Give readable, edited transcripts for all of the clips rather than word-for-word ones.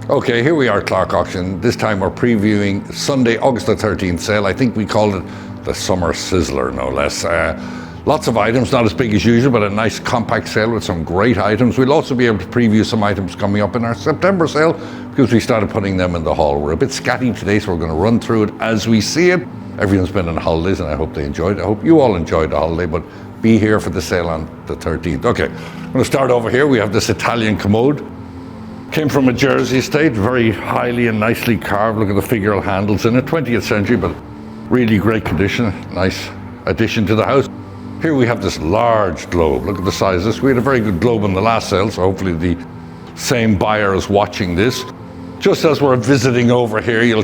Okay, here we are, Clarke Auction. This time we're previewing Sunday, August the 13th sale. I think we called it the Summer Sizzler, no less. Lots of items, not as big as usual, but a nice compact sale with some great items. We'll also be able to preview some items coming up in our September sale because we started putting them in the haul. We're a bit scatty today, so we're going to run through it as we see it. Everyone's been on holidays and I hope they enjoyed it. I hope you all enjoyed the holiday, but be here for the sale on the 13th. Okay, I'm going to start over here. We have this Italian commode. Came from a Jersey estate, very highly and nicely carved. Look at the figural handles in it, 20th century, but really great condition. Nice addition to the house. Here we have this large globe. Look at the size of this. We had a very good globe in the last sale, so hopefully the same buyer is watching this. Just as we're visiting over here, you'll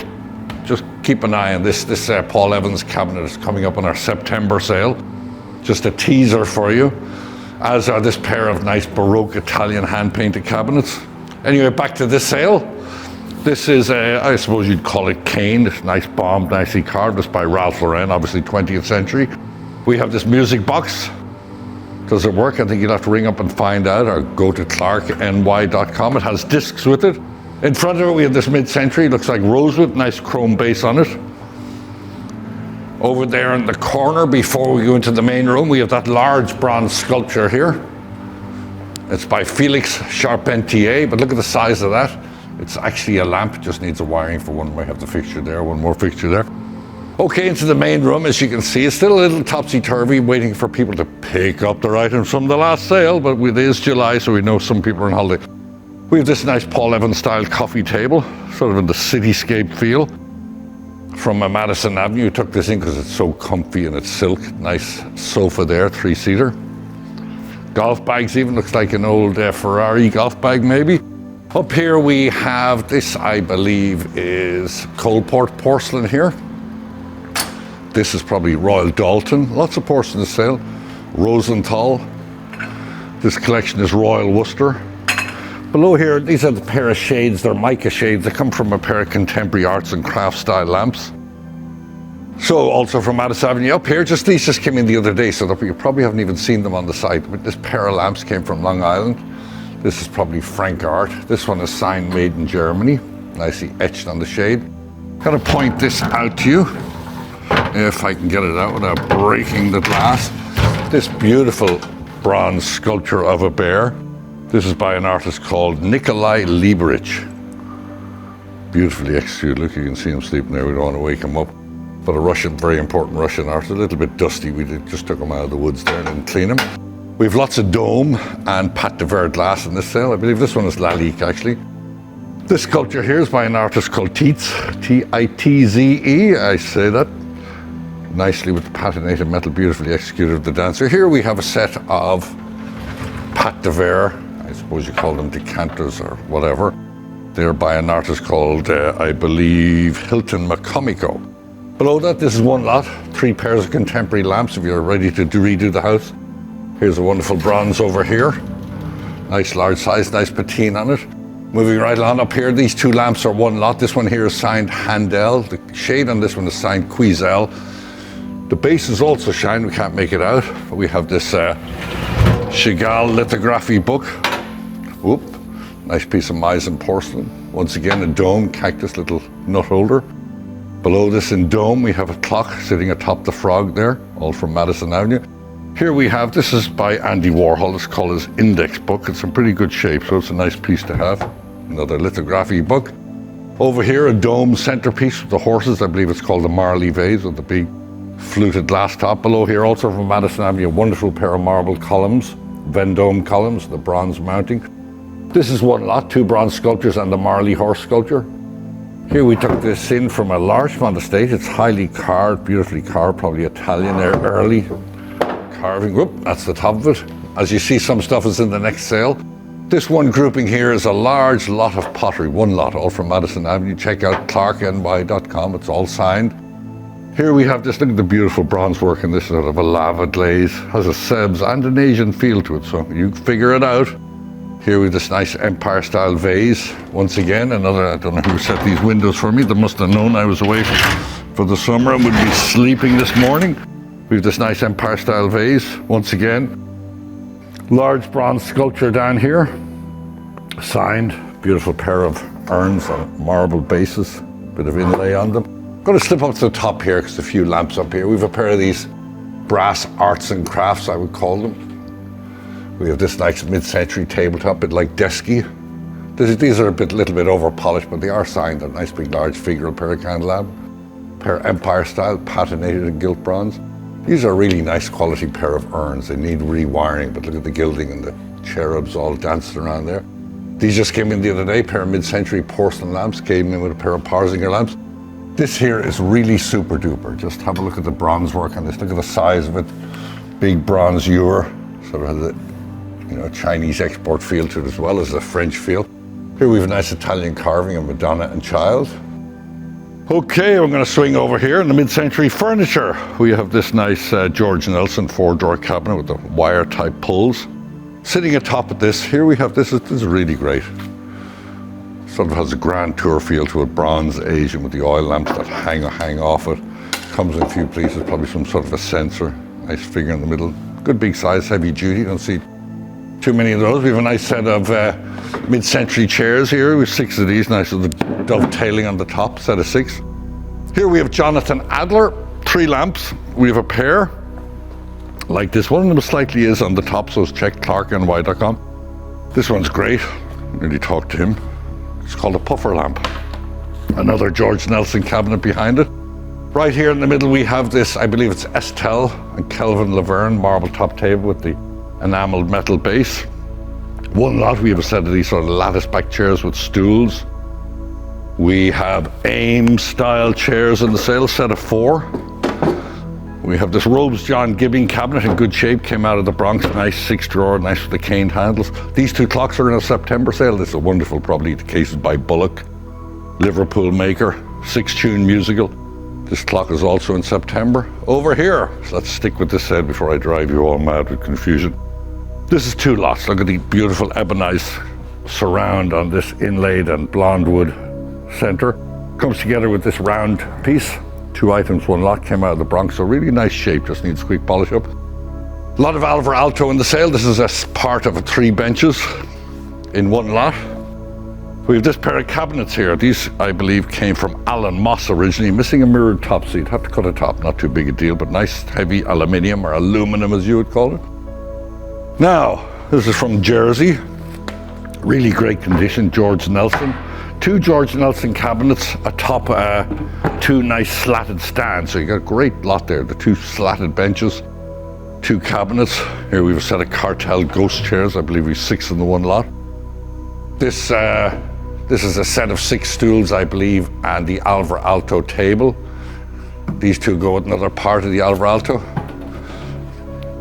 just keep an eye on this. This Paul Evans cabinet is coming up on our September sale. Just a teaser for you, as are this pair of nice Baroque Italian hand-painted cabinets. Anyway, back to this sale. This is, I suppose you'd call it cane. It's nice bombed, nicely carved. It's by Ralph Lauren, obviously 20th century. We have this music box. Does it work? I think you'll have to ring up and find out, or go to clarkeny.com. It has discs with it. In front of it, we have this mid-century. Looks like rosewood, nice chrome base on it. Over there in the corner, before we go into the main room, we have that large bronze sculpture here. It's by Felix Charpentier, but look at the size of that. It's actually a lamp, it just needs a wiring for one. We have the fixture there, one more fixture there. Okay, into the main room, as you can see, it's still a little topsy-turvy, waiting for people to pick up their items from the last sale, but it is July, so we know some people are on holiday. We have this nice Paul Evans style coffee table, sort of in the cityscape feel. From Madison Avenue, we took this in because it's so comfy and it's silk. Nice sofa there, 3-seater. Golf bags even, looks like an old Ferrari golf bag maybe. Up here we have this, I believe, is Coalport porcelain here. This is probably Royal Dalton. Lots of porcelain to sale. Rosenthal. This collection is Royal Worcester. Below here, these are the pair of shades. They're mica shades. They come from a pair of contemporary arts and crafts style lamps. So also from Madison Avenue up here, these just came in the other day, so that you probably haven't even seen them on the site. But this pair of lamps came from Long Island. This is probably Frank art. This one is signed, made in Germany. Nicely etched on the shade. Gonna point this out to you, if I can get it out without breaking the glass. This beautiful bronze sculpture of a bear. This is by an artist called Nikolai Lieberich. Beautifully executed. Look, you can see him sleeping there. We don't want to wake him up. But a Russian, very important Russian artist. A little bit dusty. We just took him out of the woods there and didn't clean him. We have lots of dome and Pâte de Verre glass in this sale. I believe this one is Lalique, actually. This sculpture here is by an artist called Tietze, T-I-T-Z-E. I say that nicely with the patinated metal, beautifully executed of the dancer. Here we have a set of Pâte de Verre. I suppose you call them decanters or whatever. They're by an artist called, I believe, Hilton McComico. Below that, this is one lot, 3 pairs of contemporary lamps if you're ready to redo the house. Here's a wonderful bronze over here. Nice large size, nice patine on it. Moving right on up here, these 2 lamps are one lot. This one here is signed Handel. The shade on this one is signed Quisel. The base is also shined, we can't make it out. But we have this Chagall lithography book. Whoop, nice piece of Meissen porcelain. Once again, a dome, cactus, little nut holder. Below this in dome, we have a clock sitting atop the frog there, all from Madison Avenue. Here we have, this is by Andy Warhol, it's called his index book. It's in pretty good shape, so it's a nice piece to have. Another lithography book. Over here, a dome centerpiece with the horses. I believe it's called the Marley vase with the big fluted glass top. Below here, also from Madison Avenue, a wonderful pair of marble columns, Vendome columns, the bronze mounting. This is one lot, 2 bronze sculptures and the Marley horse sculpture. Here we took this in from a Larchmont estate. It's highly carved, beautifully carved, probably Italian there, early carving. Whoop, that's the top of it. As you see, some stuff is in the next sale. This one grouping here is a large lot of pottery, one lot, all from Madison Avenue. Check out clarkeny.com, it's all signed. Here we have this, look at the beautiful bronze work in this, sort of a lava glaze. Has a Sebs and an Asian feel to it, so you figure it out. Here we have this nice Empire style vase. Once again, another, I don't know who set these windows for me. They must have known I was away for the summer and would be sleeping this morning. We have this nice Empire style vase. Once again, large bronze sculpture down here. Signed, beautiful pair of urns on marble bases, bit of inlay on them. I'm going to slip up to the top here because there's a few lamps up here. We have a pair of these brass arts and crafts, I would call them. We have this nice mid-century tabletop, bit like Desky. These are little bit over polished, but they are signed. They're a nice big large figural pair of candelabra. Pair Empire style, patinated in gilt bronze. These are a really nice quality pair of urns. They need rewiring, but look at the gilding and the cherubs all dancing around there. These just came in the other day, pair of mid-century porcelain lamps, came in with a pair of Parzinger lamps. This here is really super duper. Just have a look at the bronze work on this. Look at the size of it. Big bronze ewer, sort of has a Chinese export feel to it as well as a French feel. Here we have a nice Italian carving of Madonna and Child. Okay, we're going to swing over here in the mid-century furniture. We have this nice George Nelson 4-drawer cabinet with the wire-type pulls. Sitting atop of this, here we have this is really great. Sort of has a Grand Tour feel to it, bronze Asian with the oil lamps that hang off it. Comes in a few pieces, probably some sort of a sensor. Nice figure in the middle. Good big size, heavy duty. Don't see too many of those. We have a nice set of mid-century chairs here. We have 6 of these, nice with the dovetailing on the top, set of 6. Here we have Jonathan Adler, 3 lamps. We have a pair like this. One of them slightly is on the top, so check ClarkeNY.com. This one's great. Nearly talked to him. It's called a puffer lamp. Another George Nelson cabinet behind it. Right here in the middle we have this, I believe it's Estelle and Kelvin Laverne marble top table with the enameled metal base. One lot, we have a set of these sort of lattice back chairs with stools. We have AIM style chairs in the sale, set of 4. We have this Robes John Gibbing cabinet in good shape, came out of the Bronx, nice 6-drawer, nice with the caned handles. These 2 clocks are in a September sale. This is a wonderful, probably the cases by Bullock, Liverpool maker, 6-tune musical. This clock is also in September. Over here, so let's stick with this set before I drive you all mad with confusion. This is 2 lots. Look at the beautiful ebonized surround on this inlaid and blonde wood center. Comes together with this round piece. 2 items, 1 lot, came out of the Bronx, so really nice shape, just needs a quick polish up. A lot of Alvar Aalto in the sale. This is a part of 3 benches in 1 lot. We have this pair of cabinets here. These, I believe, came from Alan Moss originally, missing a mirrored top seat. Have to cut a top, not too big a deal, but nice heavy aluminium, or aluminum as you would call it. Now, this is from Jersey. Really great condition, George Nelson. 2 George Nelson cabinets atop 2 nice slatted stands. So you got a great lot there. The 2 slatted benches, 2 cabinets. Here we have a set of Cartel ghost chairs. I believe we have 6 in the 1 lot. This is a set of 6 stools, I believe, and the Alvar Aalto table. These 2 go with another part of the Alvar Aalto.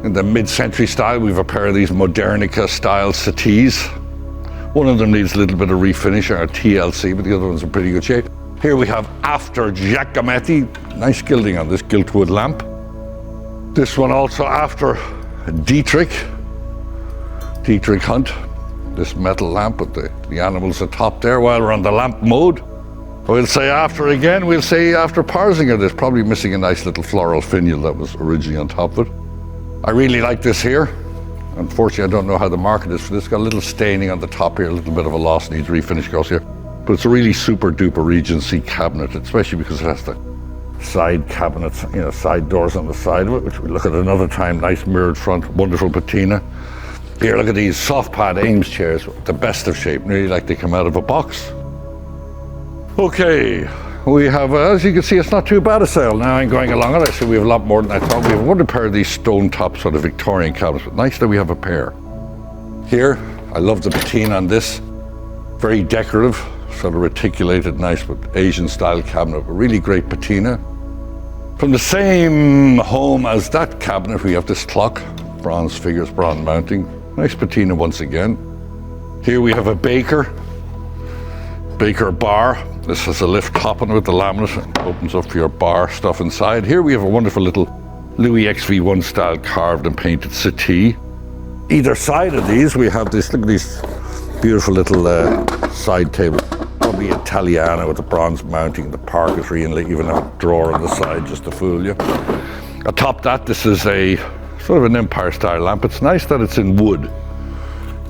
In the mid-century style, we have a pair of these Modernica style settees. One of them needs a little bit of refinish, or TLC, but the other one's in pretty good shape. Here we have After Giacometti. Nice gilding on this gilt wood lamp. This one also after Dietrich Hunt. This metal lamp with the animals atop there. While we're on the lamp mode, we'll say after again, we'll say after Parzinger. There's probably missing a nice little floral finial that was originally on top of it. I really like this here. Unfortunately, I don't know how the market is for this. It's got a little staining on the top here, a little bit of a loss, needs refinish goes here. But it's a really super duper Regency cabinet, especially because it has the side cabinets, side doors on the side of it, which we'll look at another time. Nice mirrored front, wonderful patina. Here, look at these soft pad Ames chairs, the best of shape, nearly like they come out of a box. Okay, we have, as you can see, it's not too bad a sale. Now I'm going along it, I see we have a lot more than I thought. We have one pair of these stone top sort of Victorian cabinets, but nice that we have a pair. Here, I love the patina on this. Very decorative, sort of reticulated, nice with Asian style cabinet, but really great patina. From the same home as that cabinet, we have this clock, bronze figures, bronze mounting. Nice patina once again. Here we have a Baker bar. This has a lift top on it with the laminate. It opens up for your bar stuff inside. Here we have a wonderful little Louis XV1 style carved and painted settee. Either side of these we have this, look at these beautiful little side table. Probably Italiana with the bronze mounting, the parquetry, and even a drawer on the side just to fool you. Atop that, this is a sort of an Empire style lamp. It's nice that it's in wood.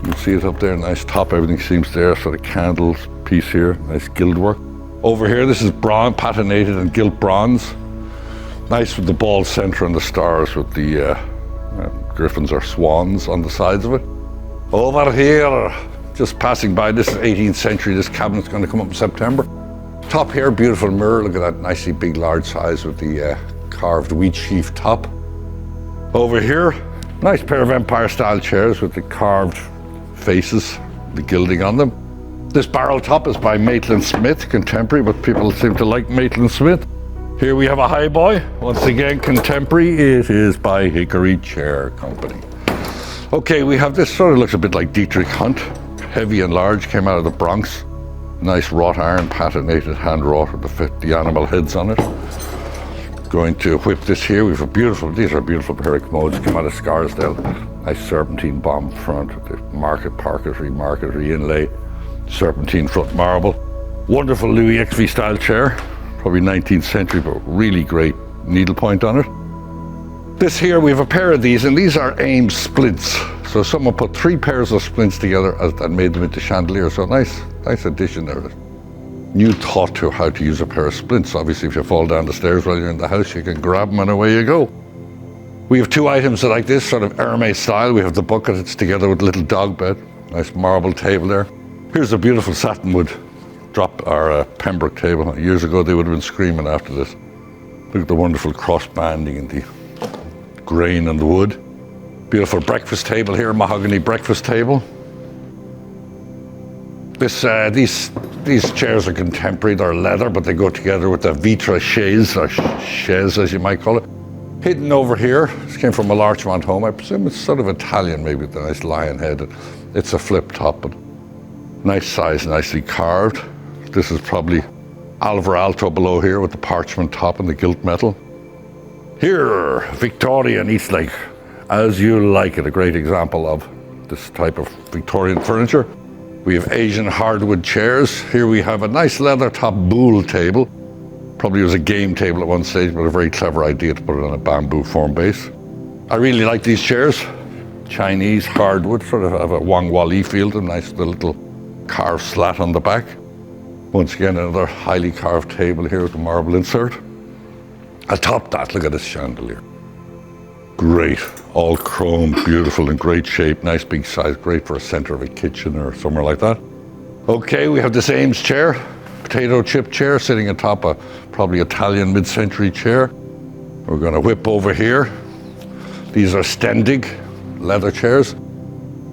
You see it up there, nice top, everything seems there. Sort of candles piece here, nice gilt work. Over here, this is bronze, patinated and gilt bronze. Nice with the bald center and the stars with the griffins or swans on the sides of it. Over here, just passing by, this is 18th century, this cabinet's going to come up in September. Top here, beautiful mirror, look at that nicely big, large size with the carved wheat sheaf top. Over here, nice pair of Empire style chairs with the carved faces, the gilding on them. This barrel top is by Maitland Smith, contemporary, but people seem to like Maitland Smith. Here we have a highboy, once again contemporary. It is by Hickory Chair Company. Okay, we have this, sort of looks a bit like Dietrich Hunt, heavy and large, came out of the Bronx. Nice wrought iron, patinated, hand wrought with the animal heads on it. Going to whip this here. We have these are beautiful pair of commodes, come out of Scarsdale. Nice serpentine bomb front with the marquetry inlay, serpentine front marble. Wonderful Louis XV style chair, probably 19th century, but really great needlepoint on it. This here, we have a pair of these, and these are Ames splints. So someone put 3 pairs of splints together and made them into chandeliers. So nice addition there. New thought to how to use a pair of splints. Obviously, if you fall down the stairs while you're in the house, you can grab them and away you go. We have 2 items like this, sort of Hermes style. We have the bucket, it's together with a little dog bed. Nice marble table there. Here's a beautiful satinwood Pembroke table. Years ago, they would have been screaming after this. Look at the wonderful cross banding and the grain and the wood. Beautiful breakfast table here, mahogany breakfast table. These chairs are contemporary, they're leather, but they go together with the Vitra chaise, or chaise as you might call it. Hidden over here, this came from a Larchmont home. I presume it's sort of Italian, maybe with a nice lion head. It's a flip top, but nice size, nicely carved. This is probably Alvar Aalto below here with the parchment top and the gilt metal. Here, Victorian Eastlake, as you like it, a great example of this type of Victorian furniture. We have Asian hardwood chairs. Here we have a nice leather top boule table. Probably was a game table at one stage, but a very clever idea to put it on a bamboo form base. I really like these chairs. Chinese hardwood, sort of have a Wang Wali feel to them. Nice little carved slat on the back. Once again, another highly carved table here with a marble insert. Atop that, look at this chandelier. Great, all chrome, beautiful, in great shape, nice big size, great for a center of a kitchen or somewhere like that. Okay, we have this Ames chair, potato chip chair, sitting atop a probably Italian mid-century chair. We're going to whip over here. These are Stendig leather chairs.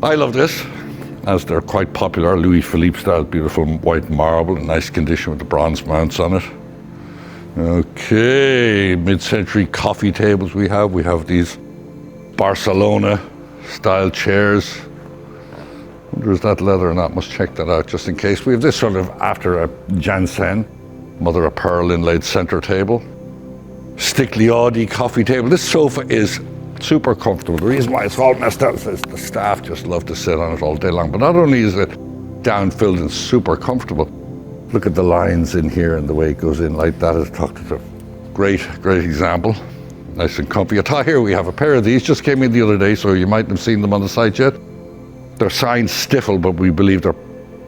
I love this, as they're quite popular, Louis Philippe style, beautiful white marble, in nice condition with the bronze mounts on it. Okay, mid-century coffee tables we have. We have these Barcelona style chairs. I wonder is that leather or not? Must check that out just in case. We have this sort of after a Jansen, mother of pearl inlaid center table. Stickley Audi coffee table. This sofa is super comfortable. The reason why it's all messed up is the staff just love to sit on it all day long. But not only is it down-filled and super comfortable, look at the lines in here and the way it goes in like that. It's a great example. Nice and comfy. Here we have a pair of these, just came in the other day, so you mightn't have seen them on the site yet. They're signed Stifel, but we believe they're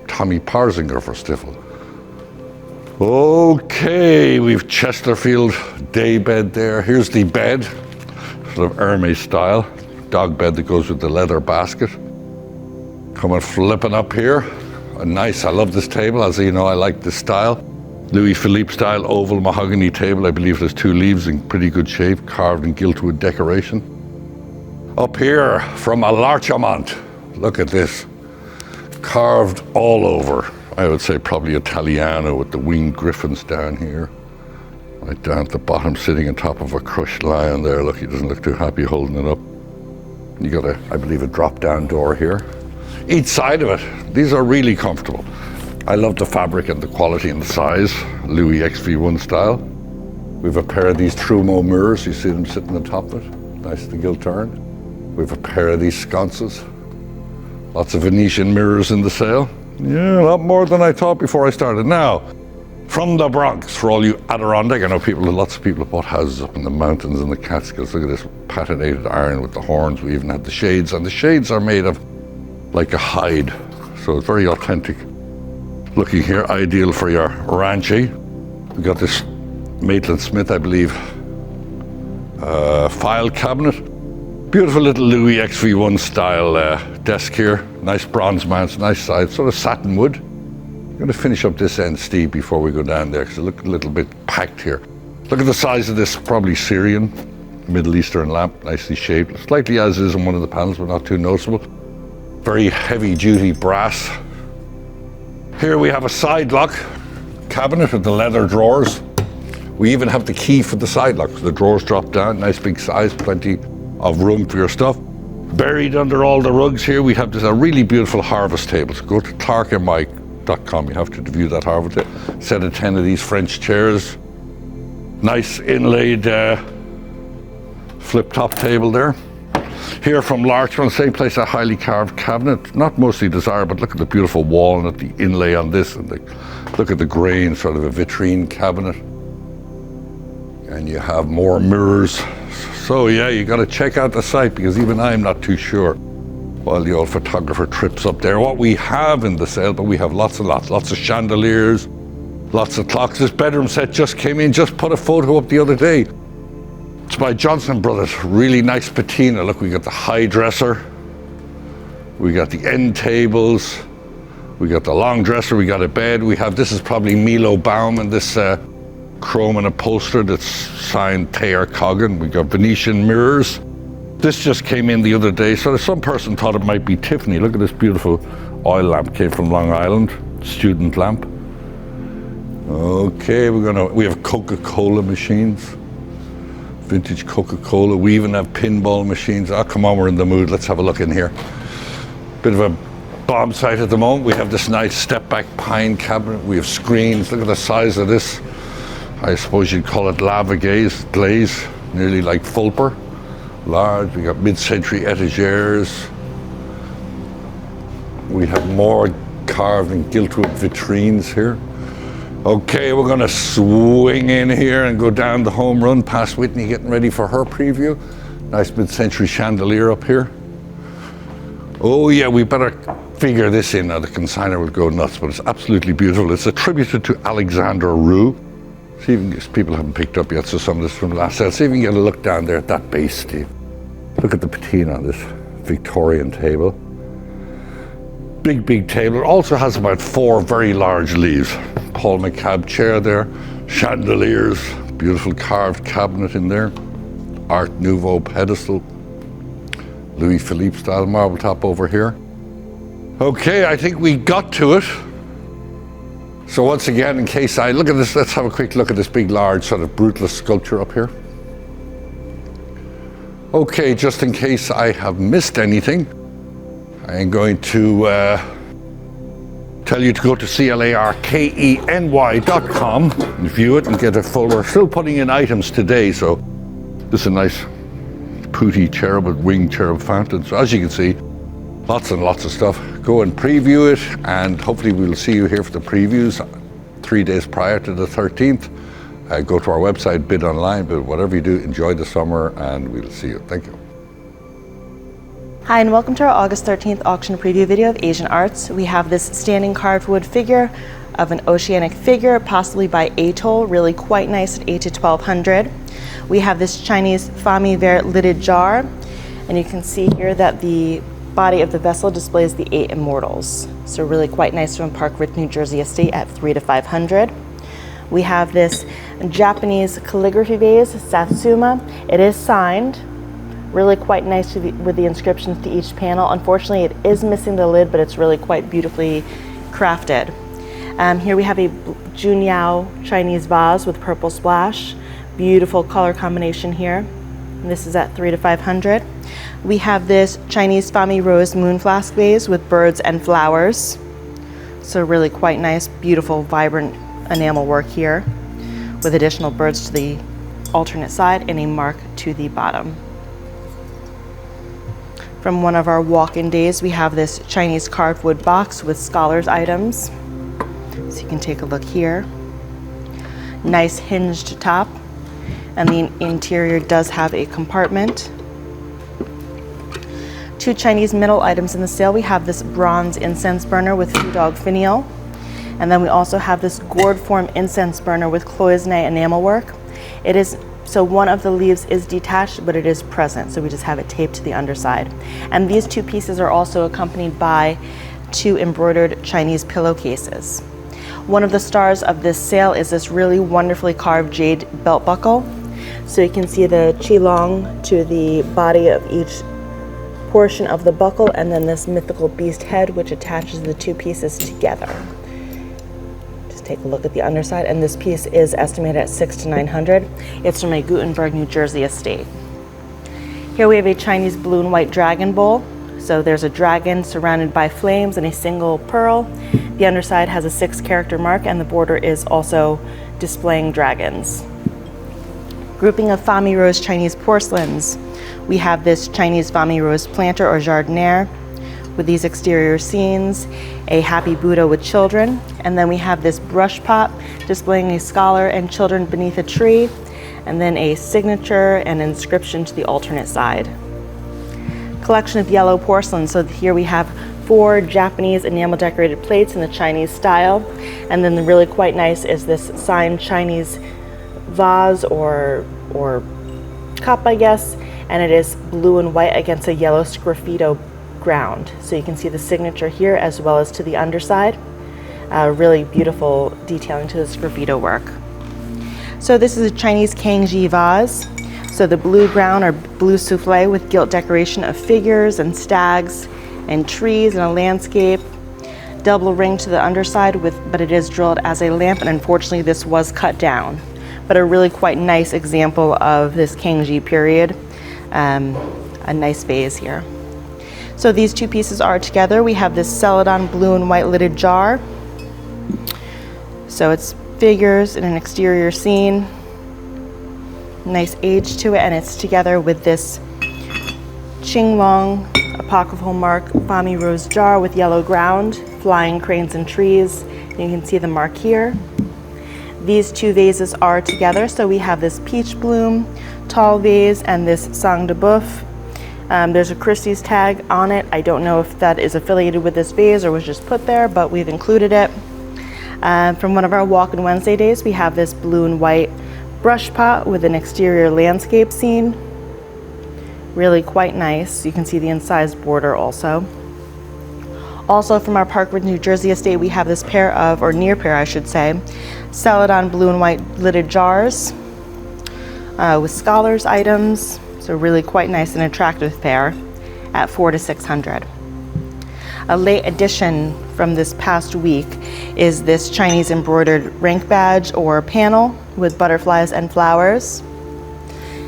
Tommy Parzinger for Stifel. Okay, we've Chesterfield day bed there. Here's the bed, sort of Hermes style, dog bed that goes with the leather basket. Coming flipping up here. I love this table, as you know, I like this style. Louis Philippe style oval mahogany table. I believe there's 2 leaves in pretty good shape, carved in gilt wood decoration. Up here from a Larchmont, look at this. Carved all over. I would say probably Italiano with the winged griffins down here. Right down at the bottom, sitting on top of a crushed lion there. Look, he doesn't look too happy holding it up. You got I believe, a drop-down door here. Each side of it, these are really comfortable. I love the fabric and the quality and the size, Louis XV1 style. We have a pair of these Trumeau mirrors, you see them sitting on top of it, nice to gilt turn. We have a pair of these sconces. Lots of Venetian mirrors in the sale. Yeah, a lot more than I thought before I started. Now, from the Bronx, for all you Adirondack, I know lots of people have bought houses up in the mountains and the Catskills. Look at this patinated iron with the horns. We even had the shades, and the shades are made of like a hide. So it's very authentic looking here, ideal for your ranchy. We got this Maitland Smith, I believe, file cabinet. Beautiful little Louis XV1 style desk here. Nice bronze mounts, nice size, sort of satin wood. I'm going to finish up this end, Steve, before we go down there, because it looks a little bit packed here. Look at the size of this, probably Syrian, Middle Eastern lamp, nicely shaped. Slightly as is in one of the panels, but not too noticeable. Very heavy duty brass. Here we have a side lock cabinet with the leather drawers. We even have the key for the side lock. The drawers drop down, nice big size, plenty of room for your stuff. Buried under all the rugs here, we have a really beautiful harvest table. So go to ClarkeNY.com, you have to view that harvest table. Set of 10 of these French chairs. Nice inlaid flip top table there. Here from Larchmont, same place, a highly carved cabinet. Not mostly desired, but look at the beautiful walnut, the inlay on this, and look at the grain, sort of a vitrine cabinet. And you have more mirrors. So yeah, you got to check out the site, because even I'm not too sure while the old photographer trips up there what we have in the sale, but we have lots of chandeliers, lots of clocks. This bedroom set just came in, just put a photo up the other day. It's by Johnson Brothers, really nice patina. Look, we got the high dresser, we got the end tables, we got the long dresser, we got a bed. We have, this is probably Milo Baum, and this chrome and upholstery that's signed Thayer Coggin. We got Venetian mirrors. This just came in the other day, so some person thought it might be Tiffany. Look at this beautiful oil lamp, came from Long Island, student lamp. Okay, we have Coca-Cola machines, vintage Coca-Cola. We even have pinball machines. Oh, come on, we're in the mood. Let's have a look in here. Bit of a bomb site at the moment. We have this nice step-back pine cabinet. We have screens. Look at the size of this. I suppose you'd call it lava glaze, nearly like Fulper. Large. We got mid-century etagères. We have more carved and giltwood vitrines here. Okay, we're going to swing in here and go down the home run past Whitney, getting ready for her preview. Nice mid-century chandelier up here. Oh yeah, we better figure this in. Now the consignor will go nuts, but it's absolutely beautiful. It's attributed to Alexander Roux. See if people haven't picked up yet, so some of this from last sale. See if you can get a look down there at that base, Steve. Look at the patina on this Victorian table. Big table. It also has about 4 very large leaves. Paul McCabe chair there, chandeliers, beautiful carved cabinet in there, Art Nouveau pedestal, Louis Philippe style marble top over here. Okay, I think we got to it. So once again, in case look at this, let's have a quick look at this big, large sort of brutalist sculpture up here. Okay, just in case I have missed anything, I'm going to tell you to go to CLARKENY.com and view it and get a full. We're still putting in items today, so this is a nice pooty cherub with winged cherub fountain. So as you can see, lots and lots of stuff. Go and preview it, and hopefully we'll see you here for the previews 3 days prior to the 13th. Go to our website, bid online, but whatever you do, enjoy the summer, and we'll see you. Thank you. Hi, and welcome to our August 13th auction preview video of Asian Arts. We have this standing carved wood figure of an oceanic figure, possibly by Atoll, really quite nice at 8 to 1200. We have this Chinese Fami Vert lidded jar, and you can see here that the body of the vessel displays the 8 immortals. So really quite nice from Park Ridge, New Jersey estate at 3 to 500. We have this Japanese calligraphy vase, Satsuma. It is signed. Really quite nice with the inscriptions to each panel. Unfortunately, it is missing the lid, but it's really quite beautifully crafted. Here we have a Junyao Chinese vase with purple splash. Beautiful color combination here. And this is at 3 to 500. We have this Chinese Fami Rose moon flask vase with birds and flowers. So really quite nice, beautiful, vibrant enamel work here with additional birds to the alternate side and a mark to the bottom. From one of our walk-in days, we have this Chinese carved wood box with scholars items. So you can take a look here. Nice hinged top, and the interior does have a compartment. Two Chinese metal items in the sale. We have this bronze incense burner with Foo Dog finial. And then we also have this gourd form incense burner with cloisonne enamel work. So one of the leaves is detached, but it is present. So we just have it taped to the underside. And these two pieces are also accompanied by two embroidered Chinese pillowcases. One of the stars of this sale is this really wonderfully carved jade belt buckle. So you can see the qilong to the body of each portion of the buckle, and then this mythical beast head which attaches the two pieces together. Take a look at the underside, and this piece is estimated at $600 to $900. It's from a Gutenberg, New Jersey estate. Here we have a Chinese blue and white dragon bowl. So there's a dragon surrounded by flames and a single pearl. The underside has a 6-character mark, and the border is also displaying dragons. Grouping of Fami Rose Chinese porcelains. We have this Chinese Fami Rose planter or jardiniere with these exterior scenes, a happy Buddha with children, and then we have this brush pot displaying a scholar and children beneath a tree, and then a signature and inscription to the alternate side. Collection of yellow porcelain. So here we have 4 Japanese enamel decorated plates in the Chinese style, and then the really quite nice is this signed Chinese vase or cup, I guess, and it is blue and white against a yellow sgraffito ground. So you can see the signature here as well as to the underside. Really beautiful detailing to the sgraffito work. So this is a Chinese Kangji vase. So the blue ground or blue souffle with gilt decoration of figures and stags and trees and a landscape. Double ring to the underside but it is drilled as a lamp, and unfortunately this was cut down. But a really quite nice example of this Kangji period. A nice vase here. So these two pieces are together. We have this celadon blue and white lidded jar. So it's figures in an exterior scene. Nice age to it, and it's together with this Qinglong apocryphal mark Fami Rose jar with yellow ground, flying cranes and trees. You can see the mark here. These two vases are together. So we have this peach bloom tall vase and this sang de boeuf. There's a Christie's tag on it. I don't know if that is affiliated with this vase or was just put there, but we've included it. From one of our Walk-in Wednesday days, we have this blue and white brush pot with an exterior landscape scene. Really quite nice. You can see the incised border also. Also from our Parkwood, New Jersey estate, we have this pair of, or near pair I should say, celadon blue and white lidded jars with scholars items. So really quite nice and attractive pair at $400 to $600. A late addition from this past week is this Chinese embroidered rank badge or panel with butterflies and flowers.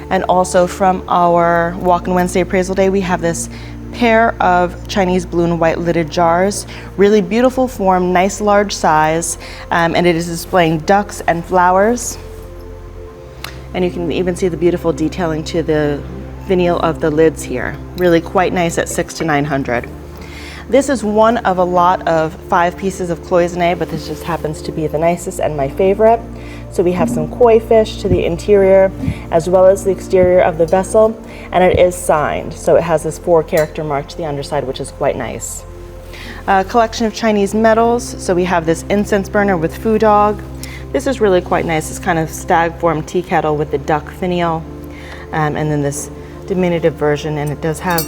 And also from our Walk-in Wednesday appraisal day, we have this pair of Chinese blue and white lidded jars. Really beautiful form, nice large size, and it is displaying ducks and flowers. And you can even see the beautiful detailing to the finial of the lids here. Really quite nice at $600 to $900. This is one of a lot of 5 pieces of cloisonne, but this just happens to be the nicest and my favorite. So we have some koi fish to the interior as well as the exterior of the vessel, and it is signed. So it has this 4-character mark to the underside, which is quite nice. A collection of Chinese metals. So we have this incense burner with Foo Dog. This is really quite nice. This kind of stag form tea kettle with the duck finial, and then this diminutive version, and it does have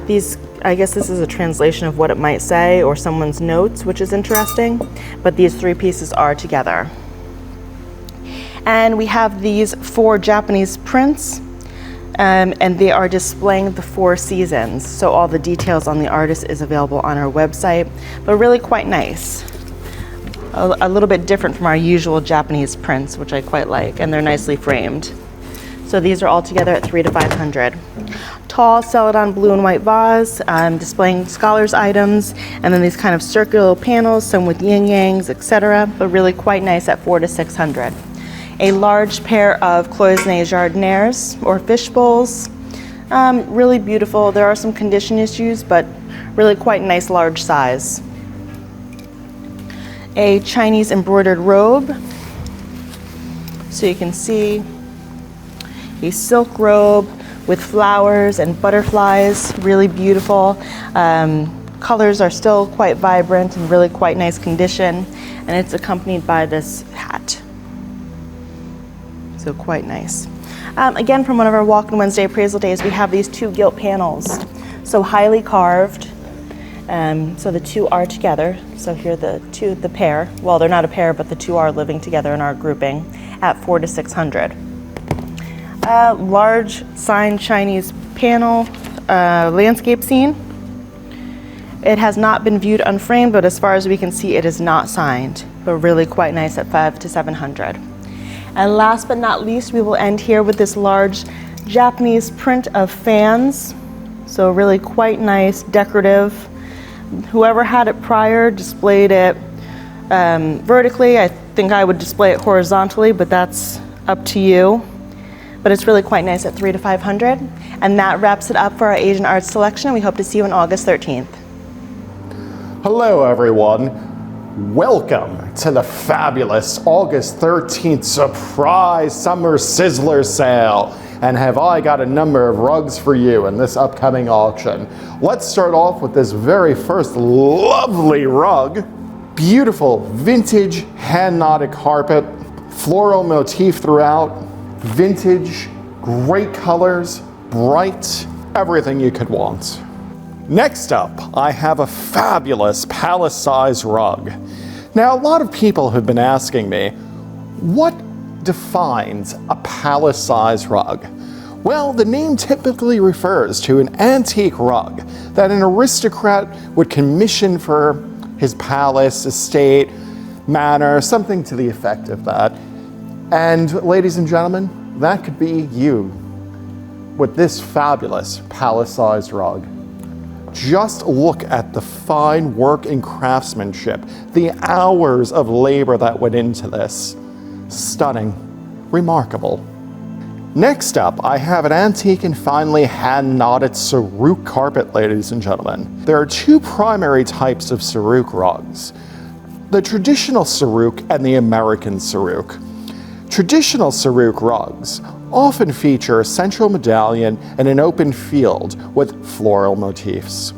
these, I guess this is a translation of what it might say or someone's notes, which is interesting, but these 3 pieces are together. And we have these 4 Japanese prints, and they are displaying the 4 seasons. So all the details on the artist is available on our website, but really quite nice. A little bit different from our usual Japanese prints, which I quite like, and they're nicely framed. So these are all together at $300 to $500. Tall celadon blue and white vase, displaying scholars items, and then these kind of circular panels, some with yin-yangs, etc., but really quite nice at $400 to $600. A large pair of cloisonne jardinières or fish bowls, really beautiful. There are some condition issues, but really quite nice large size. A Chinese embroidered robe, so you can see a silk robe with flowers and butterflies, really beautiful. Colors are still quite vibrant and really quite nice condition, and it's accompanied by this hat. So quite nice. Again, from one of our Walk-in Wednesday appraisal days, we have these 2 gilt panels. So highly carved. So the 2 are together. So here the pair. Well, they're not a pair, but the 2 are living together in our grouping at $400 to $600. Large signed Chinese panel landscape scene. It has not been viewed unframed, but as far as we can see, it is not signed, but really quite nice at $500 to $700. And last but not least, we will end here with this large Japanese print of fans. So really quite nice, decorative. Whoever had it prior displayed it vertically. I think I would display it horizontally, but that's up to you. But it's really quite nice at $300 to $500. And that wraps it up for our Asian Arts selection. We hope to see you on August 13th. Hello everyone. Welcome to the fabulous August 13th surprise summer sizzler sale. And have I got a number of rugs for you in this upcoming auction. Let's start off with this very first lovely rug. Beautiful vintage hand knotted carpet, floral motif throughout, vintage, great colors, bright, everything you could want. Next up, I have a fabulous palace-size rug. Now, a lot of people have been asking me, what defines a palace-size rug? Well, the name typically refers to an antique rug that an aristocrat would commission for his palace, estate, manor, something to the effect of that. And ladies and gentlemen, that could be you with this fabulous palace-sized rug. Just look at the fine work and craftsmanship, the hours of labor that went into this. Stunning, remarkable. Next up, I have an antique and finely hand-knotted Saruk carpet, ladies and gentlemen. There are 2 primary types of Saruk rugs, the traditional Saruk and the American Saruk. Traditional Saruk rugs often feature a central medallion and an open field with floral motifs.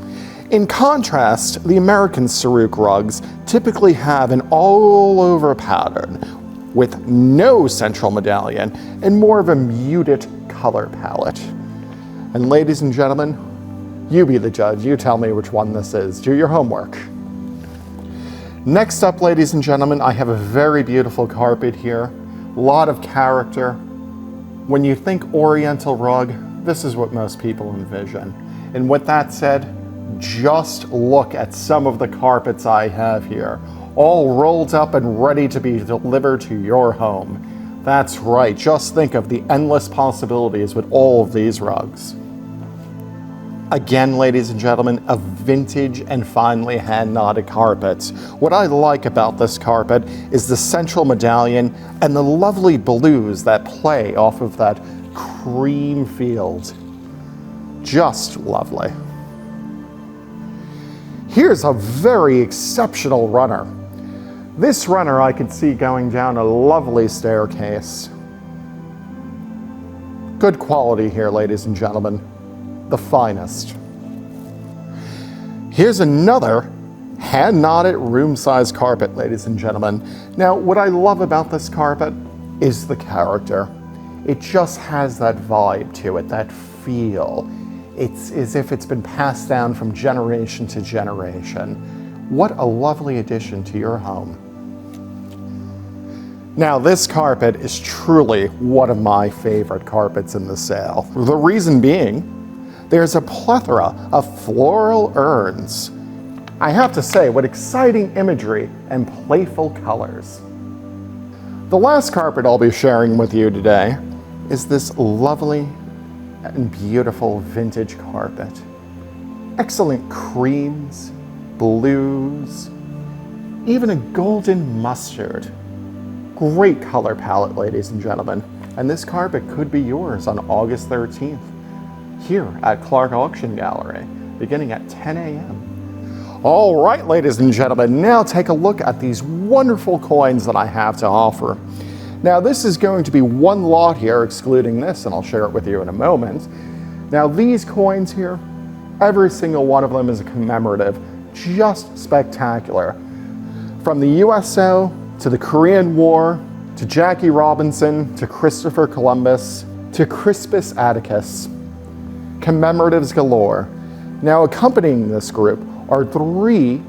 In contrast, the American Saruk rugs typically have an all-over pattern with no central medallion and more of a muted color palette. And ladies and gentlemen, you be the judge. You tell me which one this is. Do your homework. Next up, ladies and gentlemen, I have a very beautiful carpet here. A lot of character. When you think Oriental rug, this is what most people envision. And with that said, just look at some of the carpets I have here, all rolled up and ready to be delivered to your home. That's right, just think of the endless possibilities with all of these rugs. Again, ladies and gentlemen, a vintage and finely hand-knotted carpet. What I like about this carpet is the central medallion and the lovely blues that play off of that cream field. Just lovely. Here's a very exceptional runner. This runner I could see going down a lovely staircase. Good quality here, ladies and gentlemen. The finest. Here's another hand-knotted room-sized carpet, ladies and gentlemen. Now, what I love about this carpet is the character. It just has that vibe to it, that feel. It's as if it's been passed down from generation to generation. What a lovely addition to your home. Now, this carpet is truly one of my favorite carpets in the sale. The reason being, there's a plethora of floral urns. I have to say, what exciting imagery and playful colors. The last carpet I'll be sharing with you today is this lovely and beautiful vintage carpet. Excellent creams, blues, even a golden mustard. Great color palette, ladies and gentlemen. And this carpet could be yours on August 13th. Here at Clarke Auction Gallery, beginning at 10 a.m. All right, ladies and gentlemen, now take a look at these wonderful coins that I have to offer. Now, this is going to be one lot here, excluding this, and I'll share it with you in a moment. Now these coins here, every single one of them is a commemorative, just spectacular. From the USO to the Korean War, to Jackie Robinson, to Christopher Columbus, to Crispus Attucks. Commemoratives galore. Now accompanying this group are 3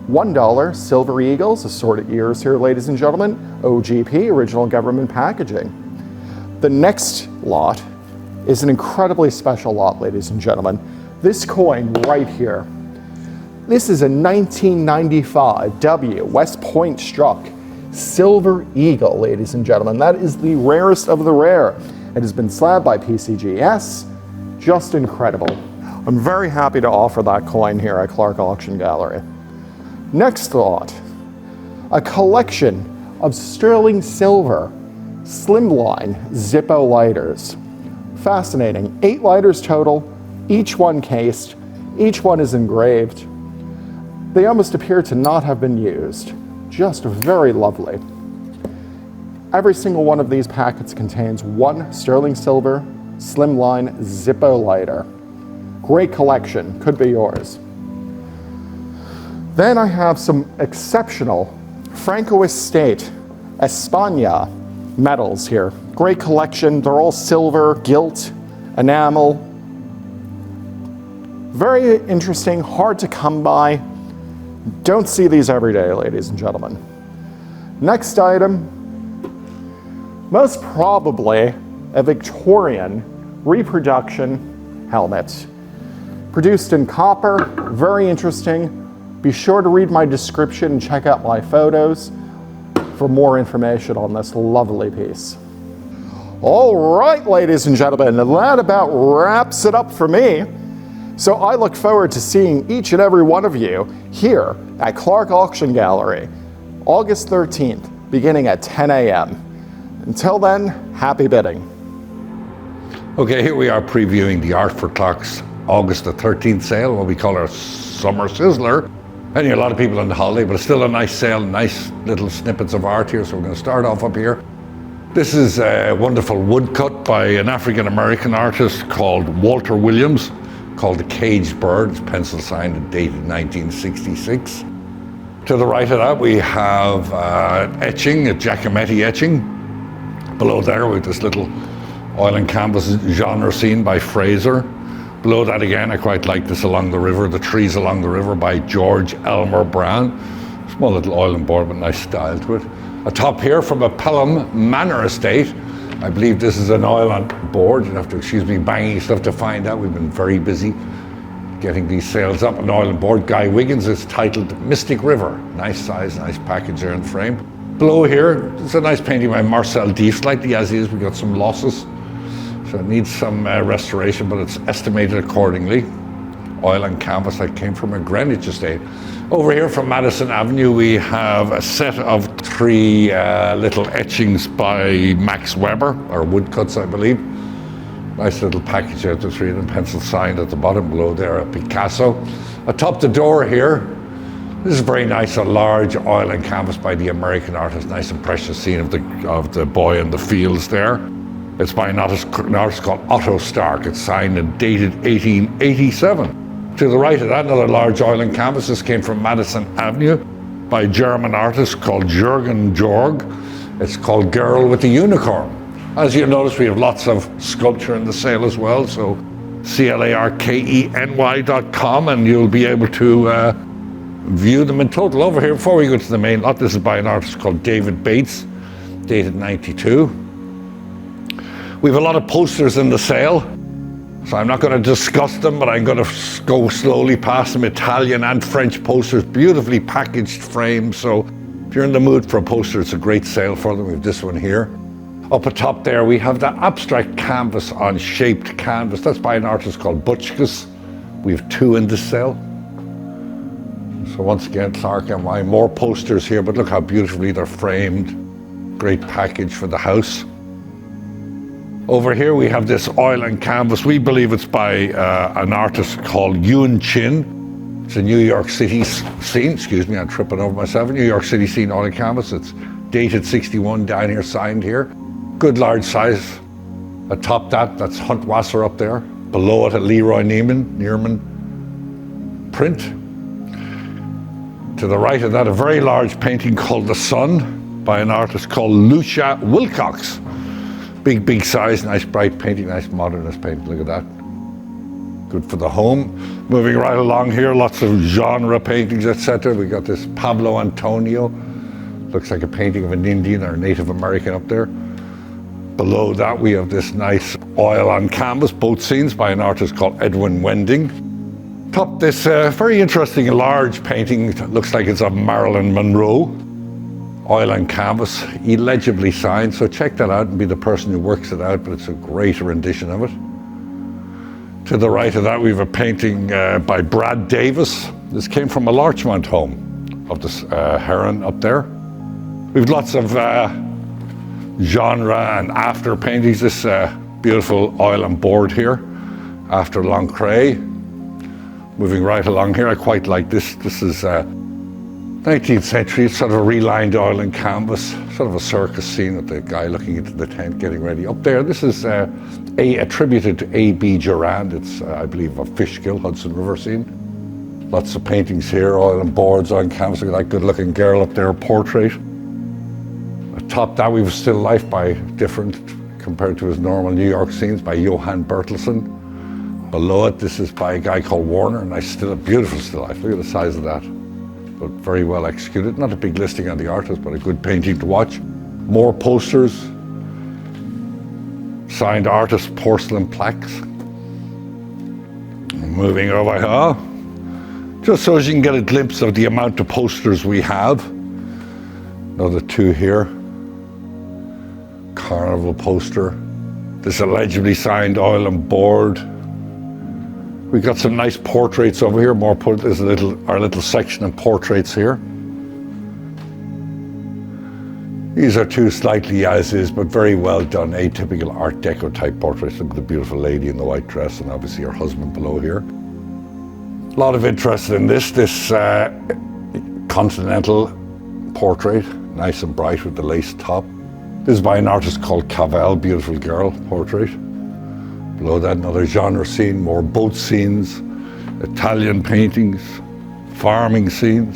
$1 Silver Eagles, assorted years here, ladies and gentlemen, OGP, original government packaging. The next lot is an incredibly special lot, ladies and gentlemen. This coin right here. This is a 1995 W West Point struck Silver Eagle, ladies and gentlemen. That is the rarest of the rare. It has been slabbed by PCGS. Just incredible. I'm very happy to offer that coin here at Clarke Auction Gallery. Next lot, a collection of sterling silver slimline Zippo lighters. Fascinating. 8 lighters total, each one cased, each one is engraved. They almost appear to not have been used. Just very lovely. Every single one of these packets contains 1 sterling silver slimline Zippo lighter. Great collection, could be yours. Then I have some exceptional Franco Estate España medals here. Great collection, they're all silver, gilt, enamel. Very interesting, hard to come by. Don't see these every day, ladies and gentlemen. Next item, most probably a Victorian reproduction helmet. Produced in copper, very interesting. Be sure to read my description and check out my photos for more information on this lovely piece. All right, ladies and gentlemen, that about wraps it up for me. So I look forward to seeing each and every one of you here at Clarke Auction Gallery, August 13th, beginning at 10 a.m. Until then, happy bidding. Okay, here we are previewing the Art for Clarke's August the 13th sale, what we call our Summer Sizzler. And a lot of people on the holiday, but it's still a nice sale, nice little snippets of art here. So we're going to start off up here. This is a wonderful woodcut by an African-American artist called Walter Williams, called The Caged Bird. It's pencil signed and dated 1966. To the right of that, we have etching, a Giacometti etching. Below there, with this little oil and canvas genre scene by Fraser. Below that again, I quite like this Along the River, The Trees Along the River by George Elmer Brown. Small little oil and board, but nice style to it. Atop here from a Pelham Manor estate. I believe this is an oil on board. You'll have to excuse me banging stuff to find out. We've been very busy getting these sales up on oil and board. Guy Wiggins is titled Mystic River. Nice size, nice package there in frame. Below here, it's a nice painting by Marcel Dief, slightly as is. We got some losses. So it needs some restoration, but it's estimated accordingly. Oil and canvas that came from a Greenwich estate. Over here from Madison Avenue, we have a set of 3 little etchings by Max Weber, or woodcuts, I believe. Nice little package out, the 3 of them, pencil signed at the bottom. Below there, a Picasso. Atop the door here, this is very nice, a large oil and canvas by the American artist. Nice and precious scene of the boy in the fields there. It's by an artist called Otto Stark. It's signed and dated 1887. To the right of that, another large oil and canvas. This came from Madison Avenue by a German artist called Jürgen Jorg. It's called Girl with the Unicorn. As you notice, we have lots of sculpture in the sale as well. So clarkeny.com, and you'll be able to view them in total. Over here, before we go to the main lot, this is by an artist called David Bates, dated 92. We have a lot of posters in the sale, so I'm not going to discuss them, but I'm going to go slowly past them. Italian and French posters, beautifully packaged frames. So if you're in the mood for a poster, it's a great sale for them. We have this one here. Up atop there, we have the abstract canvas on shaped canvas. That's by an artist called Butchkus. We have 2 in this sale. So once again, Clarke NY, more posters here, but look how beautifully they're framed. Great package for the house. Over here we have this oil and canvas. We believe it's by an artist called Yun Chin. It's a New York City scene. Excuse me, I'm tripping over myself. New York City scene oil and canvas. It's dated 61 down here, signed here. Good large size. Atop that, that's Huntwasser up there. Below it, a Leroy Neiman print. To the right of that, a very large painting called The Sun by an artist called Lucia Wilcox. Big size, nice bright painting, nice modernist painting, look at that. Good for the home. Moving right along here, lots of genre paintings, etc. We got this Pablo Antonio. Looks like a painting of an Indian or Native American up there. Below that we have this nice oil on canvas, boat scenes by an artist called Edwin Wending. Top this very interesting large painting, looks like it's of Marilyn Monroe. Oil on canvas, illegibly signed, so check that out and be the person who works it out, but it's a great rendition of it. To the right of that we have a painting by Brad Davis. This came from a Larchmont home of this heron up there. We've lots of genre and after paintings. This beautiful oil on board here, after Lancret. Moving right along here, I quite like this. This is 19th century, it's sort of a relined oil and canvas, sort of a circus scene with the guy looking into the tent getting ready. Up there, this is attributed to A.B. Durand. It's, I believe, a Fishkill, Hudson River scene. Lots of paintings here, oil and boards on canvas. Look at that good-looking girl up there, portrait. Atop that, we have Still Life by different, compared to his normal New York scenes, by Johann Bertelsen. Below it, this is by a guy called Warner, and a beautiful still life. Look at the size of that. But very well executed. Not a big listing on the artist, but a good painting to watch. More posters. Signed artist porcelain plaques. Moving over here. Just so as you can get a glimpse of the amount of posters we have. Another two here. Carnival poster. This illegibly signed oil and board. We've got some nice portraits over here. There's our little section of portraits here. These are two slightly as is, but very well done, atypical Art Deco type portraits. Look at the beautiful lady in the white dress, and obviously her husband below here. A lot of interest in this continental portrait, nice and bright with the lace top. This is by an artist called Cavell, beautiful girl portrait. Below that, another genre scene, more boat scenes, Italian paintings, farming scenes.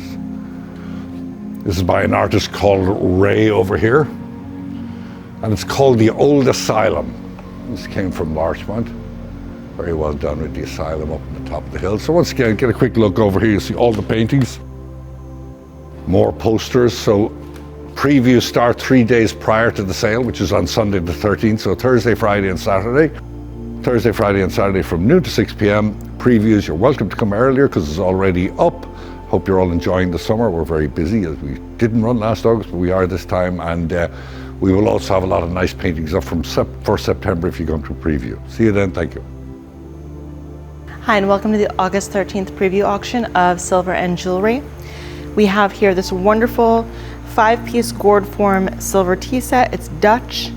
This is by an artist called Ray over here. And it's called The Old Asylum. This came from Larchmont. Very well done with the asylum up on the top of the hill. So once again, get a quick look over here. You see all the paintings. More posters. So previews start 3 days prior to the sale, which is on Sunday the 13th. So Thursday, Friday, and Saturday. Thursday, Friday, and Saturday from noon to 6 p.m. Previews, you're welcome to come earlier because it's already up. Hope you're all enjoying the summer. We're very busy as we didn't run last August, but we are this time. And we will also have a lot of nice paintings up for September if you go to a preview. See you then, thank you. Hi, and welcome to the August 13th preview auction of silver and jewelry. We have here this wonderful 5-piece gourd form silver tea set. It's Dutch.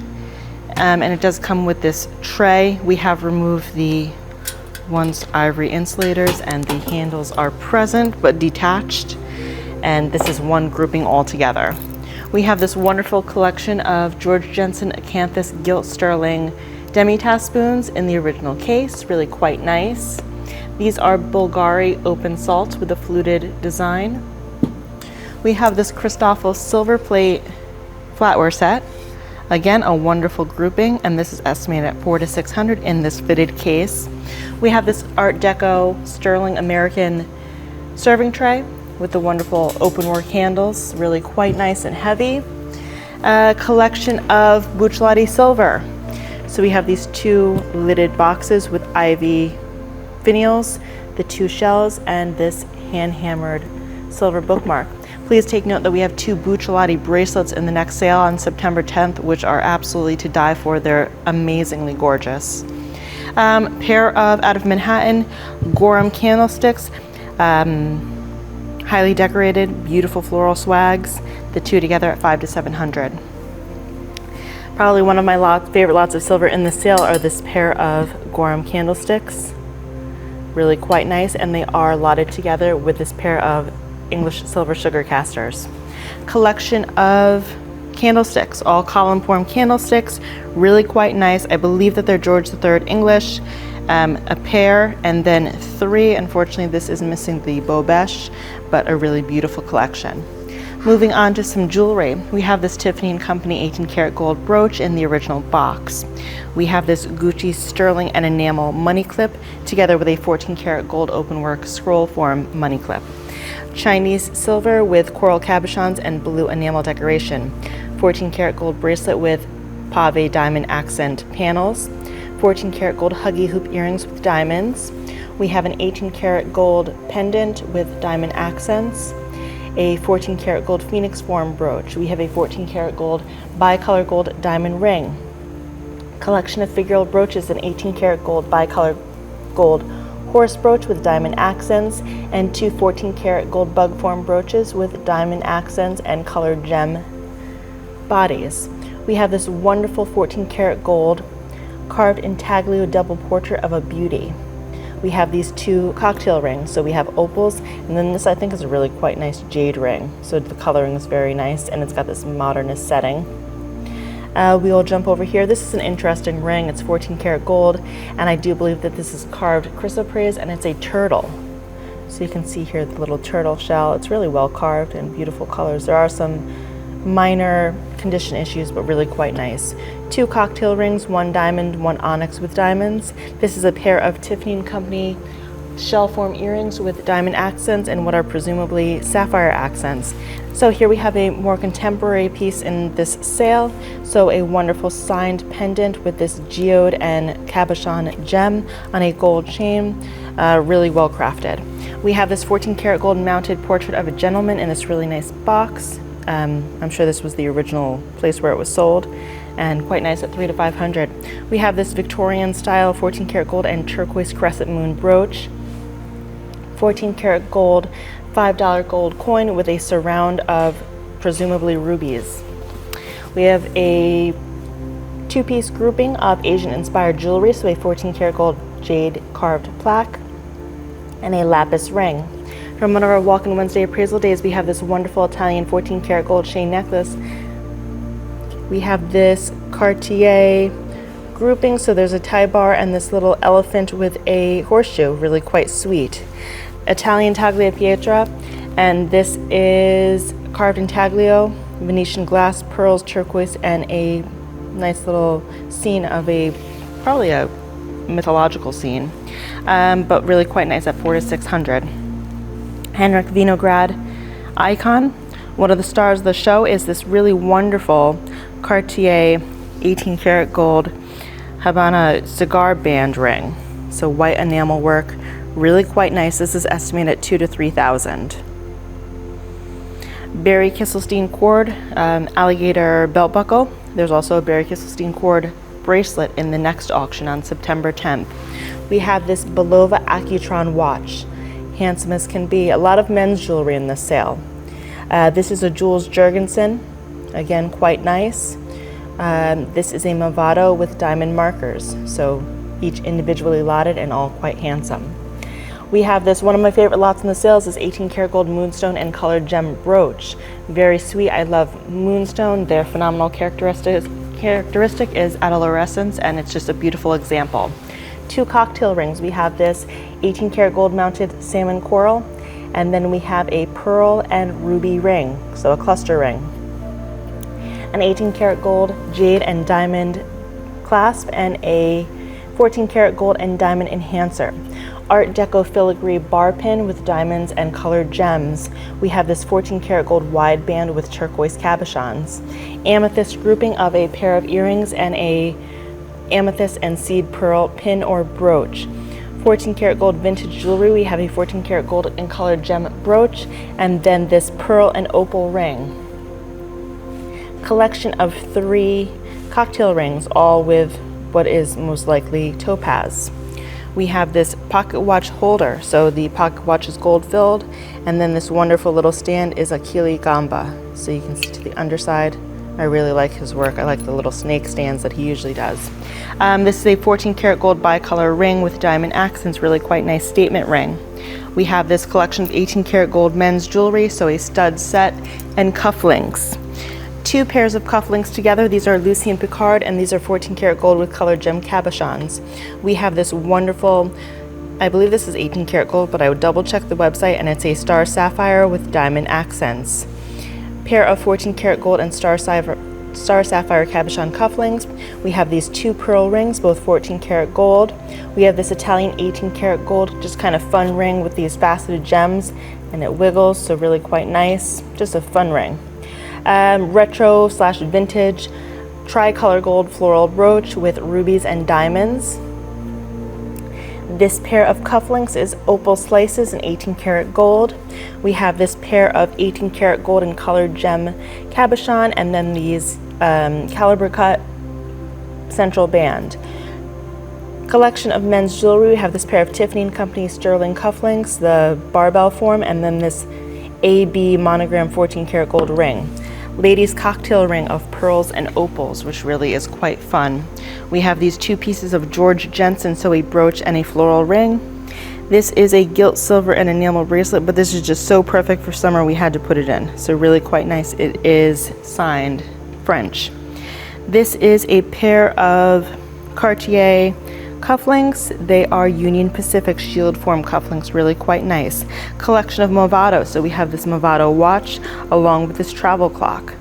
And it does come with this tray. We have removed the once ivory insulators and the handles are present but detached. And this is one grouping all together. We have this wonderful collection of George Jensen Acanthus gilt sterling demitasse spoons in the original case, really quite nice. These are Bulgari open salt with a fluted design. We have this Christoffel silver plate flatware set. Again, a wonderful grouping, and this is estimated at $400 to $600 in this fitted case. We have this Art Deco sterling American serving tray with the wonderful openwork handles, really quite nice and heavy. A collection of Buccellati silver. So we have these two lidded boxes with ivy finials, the two shells, and this hand-hammered silver bookmark. Please take note that we have two Buccellati bracelets in the next sale on September 10th, which are absolutely to die for. They're amazingly gorgeous. Pair of, out of Manhattan, Gorham candlesticks, highly decorated, beautiful floral swags. The two together at $500 to $700. Probably one of my favorite lots of silver in the sale are this pair of Gorham candlesticks. Really quite nice, and they are lotted together with this pair of English silver sugar casters. Collection of candlesticks, all column form candlesticks, really quite nice. I believe that they're George III English, a pair, and then 3. Unfortunately, this is missing the bobesh, but a really beautiful collection. Moving on to some jewelry, we have this Tiffany & Company 18 karat gold brooch in the original box. We have this Gucci sterling and enamel money clip together with a 14 karat gold openwork scroll form money clip. Chinese silver with coral cabochons and blue enamel decoration. 14 karat gold bracelet with pave diamond accent panels. 14 karat gold huggy hoop earrings with diamonds. We have an 18 karat gold pendant with diamond accents. A 14 karat gold phoenix form brooch. We have a 14 karat gold bicolor gold diamond ring. Collection of figural brooches, an 18 karat gold bicolor gold horse brooch with diamond accents, and 2 14 karat gold bug form brooches with diamond accents and colored gem bodies. We have this wonderful 14 karat gold carved intaglio double portrait of a beauty. We have these 2 cocktail rings, so we have opals, and then this I think is a really quite nice jade ring. So the coloring is very nice, and it's got this modernist setting. We will jump over here. This is an interesting ring. It's 14 karat gold, and I do believe that this is carved chrysoprase, and it's a turtle. So you can see here the little turtle shell. It's really well carved and beautiful colors. There are some minor condition issues, but really quite nice. 2 cocktail rings, 1 diamond, 1 onyx with diamonds. This is a pair of Tiffany & Company shell form earrings with diamond accents and what are presumably sapphire accents. So here we have a more contemporary piece in this sale. So a wonderful signed pendant with this geode and cabochon gem on a gold chain, really well crafted. We have this 14 karat gold mounted portrait of a gentleman in this really nice box. I'm sure this was the original place where it was sold, and quite nice at $300 to $500. We have this Victorian style 14 karat gold and turquoise crescent moon brooch. 14 karat gold, $5 gold coin with a surround of presumably rubies. We have a 2-piece grouping of Asian inspired jewelry, so a 14 karat gold jade carved plaque and a lapis ring. From one of our Walk-in Wednesday appraisal days, we have this wonderful Italian 14 karat gold chain necklace. We have this Cartier grouping, so there's a tie bar and this little elephant with a horseshoe, really quite sweet. Italian tagliapietra, and this is carved intaglio, Venetian glass, pearls, turquoise, and a nice little scene of probably a mythological scene, but really quite nice at $400 to $600. Henrik Vinograd icon. One of the stars of the show is this really wonderful Cartier 18 karat gold Habana cigar band ring. So white enamel work, really quite nice. This is estimated at $2,000 to $3,000. Barry Kisselstein cord, alligator belt buckle. There's also a Barry Kisselstein cord bracelet in the next auction on September 10th. We have this Belova Accutron watch. Handsome as can be. A lot of men's jewelry in this sale. This is a Jules Jurgensen, again quite nice. This is a Movado with diamond markers, so each individually lotted and all quite handsome. We have this, one of my favorite lots in the sales is 18 karat gold moonstone and colored gem brooch. Very sweet. I love moonstone. Their phenomenal characteristic is adolescence, and it's just a beautiful example. 2 cocktail rings. We have this 18 karat gold mounted salmon coral, and then we have a pearl and ruby ring, so a cluster ring. An 18 karat gold jade and diamond clasp, and a 14 karat gold and diamond enhancer. Art Deco filigree bar pin with diamonds and colored gems. We have this 14 karat gold wide band with turquoise cabochons. Amethyst grouping of a pair of earrings and a amethyst and seed pearl pin or brooch. 14 karat gold vintage jewelry. We have a 14 karat gold and colored gem brooch, and then this pearl and opal ring. Collection of 3 cocktail rings, all with what is most likely topaz. We have this pocket watch holder, so the pocket watch is gold filled, and then this wonderful little stand is Achille Gamba, so you can see to the underside. I really like his work. I like the little snake stands that he usually does. This is a 14 karat gold bicolor ring with diamond accents, really quite nice statement ring. We have this collection of 18 karat gold men's jewelry, so a stud set and cufflinks. 2 pairs of cufflinks together. These are Lucy and Picard, and these are 14 karat gold with colored gem cabochons. We have this wonderful, I believe this is 18 karat gold, but I would double check the website, and it's a star sapphire with diamond accents. Pair of 14 karat gold and star sapphire cabochon cufflinks. We have these 2 pearl rings, both 14 karat gold. We have this Italian 18 karat gold, just kind of fun ring with these faceted gems, and it wiggles, so really quite nice. Just a fun ring. Retro / vintage tricolor gold floral brooch with rubies and diamonds. This pair of cufflinks is opal slices in 18 karat gold. We have this pair of 18 karat gold and colored gem cabochon, and then these caliber cut central band. Collection of men's jewelry. We have this pair of Tiffany & Company sterling cufflinks, the barbell form, and then this AB monogram 14 karat gold ring. Ladies cocktail ring of pearls and opals, which really is quite fun. We have these 2 pieces of George Jensen, so a brooch and a floral ring. This is a gilt silver and enamel bracelet, but this is just so perfect for summer we had to put it in. So really quite nice. It is signed French. This is a pair of Cartier cufflinks. They are Union Pacific shield form cufflinks, really quite nice. Collection of Movado. So we have this Movado watch along with this travel clock.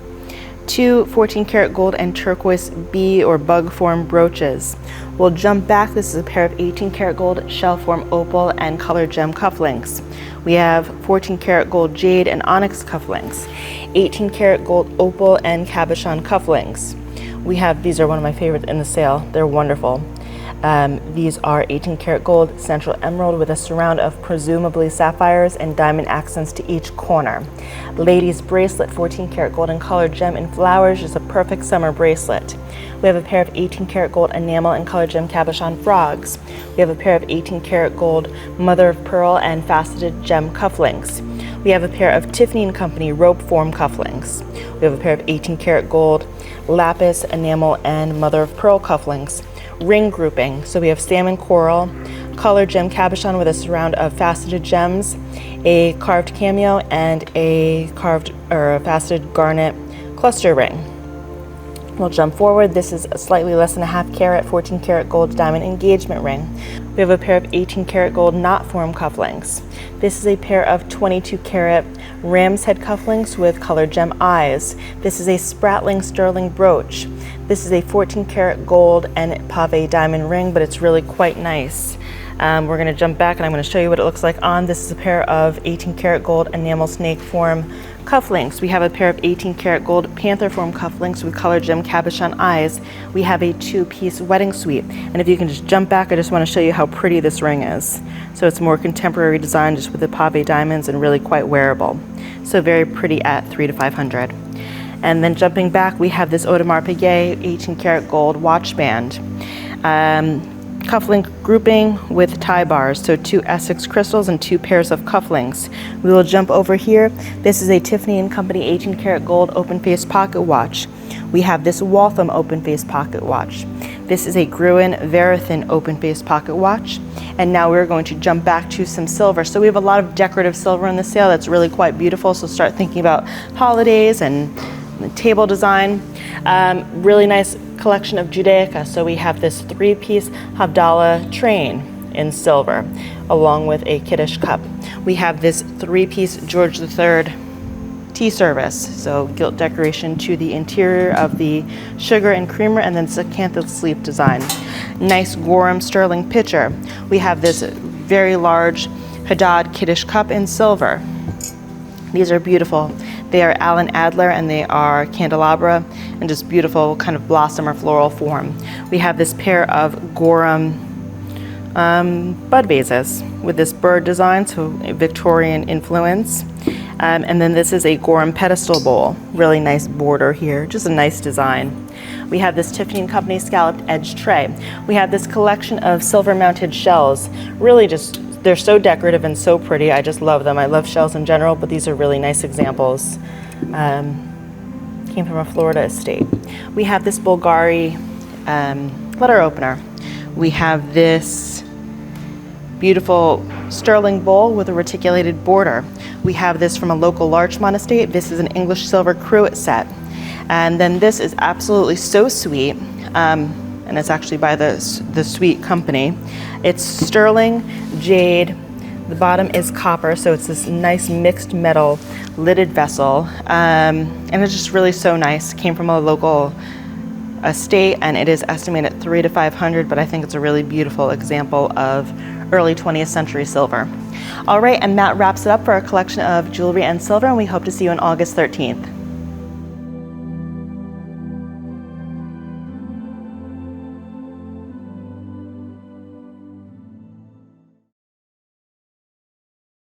2 14 karat gold and turquoise bee or bug form brooches. We'll jump back. This is a pair of 18 karat gold shell form opal and colored gem cufflinks. We have 14 karat gold jade and onyx cufflinks. 18 karat gold opal and cabochon cufflinks. We have, these are one of my favorites in the sale. They're wonderful. These are 18 karat gold central emerald with a surround of presumably sapphires and diamond accents to each corner. Ladies bracelet, 14 karat gold and colored gem in flowers, just a perfect summer bracelet. We have a pair of 18 karat gold enamel and colored gem cabochon frogs. We have a pair of 18 karat gold mother of pearl and faceted gem cufflinks. We have a pair of Tiffany & Company rope form cufflinks. We have a pair of 18 karat gold lapis enamel and mother of pearl cufflinks. Ring grouping. So we have salmon coral, colored gem cabochon with a surround of faceted gems, a carved cameo, and a carved or a faceted garnet cluster ring. We'll jump forward. This is a slightly less than a half carat 14 karat gold diamond engagement ring. We have a pair of 18 karat gold knot form cufflinks. This is a pair of 22 karat ram's head cufflinks with colored gem eyes. This is a spratling sterling brooch. This is a 14 karat gold and pave diamond ring, but it's really quite nice. We're going to jump back and I'm going to show you what it looks like on. This is a pair of 18 karat gold enamel snake form cufflinks. We have a pair of 18 karat gold panther form cufflinks with colored gem cabochon eyes. We have a 2-piece wedding suite. And if you can just jump back, I just want to show you how pretty this ring is. So it's more contemporary design, just with the pave diamonds, and really quite wearable. So very pretty at $300 to $500. And then jumping back, we have this Audemars Piguet 18 karat gold watch band. Cufflink grouping with tie bars, so 2 Essex crystals and 2 pairs of cufflinks. We will jump over here. This is a Tiffany & Company 18 karat gold open face pocket watch. We have this Waltham open face pocket watch. This is a Gruen Verithin open face pocket watch. And now we're going to jump back to some silver. So we have a lot of decorative silver in the sale that's really quite beautiful. So start thinking about holidays and table design. Really nice collection of Judaica. So we have this 3-piece Havdalah train in silver, along with a Kiddush cup. We have this 3-piece George III tea service, so gilt decoration to the interior of the sugar and creamer, and then Zacantha sleeve design. Nice Gorham sterling pitcher. We have this very large Haddad Kiddush cup in silver. These are beautiful. They are Alan Adler and they are candelabra and just beautiful kind of blossom or floral form. We have this pair of Gorham bud vases with this bird design, so Victorian influence. And then this is a Gorham pedestal bowl. Really nice border here, just a nice design. We have this Tiffany & Company scalloped edge tray. We have this collection of silver mounted shells. Really just, they're so decorative and so pretty. I just love them. I love shells in general, but these are really nice examples. Came from a Florida estate. We have this Bulgari letter opener. We have this beautiful sterling bowl with a reticulated border. We have this from a local Larchmont estate. This is an English silver cruet set. And then this is absolutely so sweet, and it's actually by the Sweet Company. It's sterling jade. The bottom is copper, so it's this nice mixed metal lidded vessel, and it's just really so nice. Came from a local estate, and it is estimated at $300 to $500, but I think it's a really beautiful example of early 20th century silver. All right, and that wraps it up for our collection of jewelry and silver, and we hope to see you on August 13th.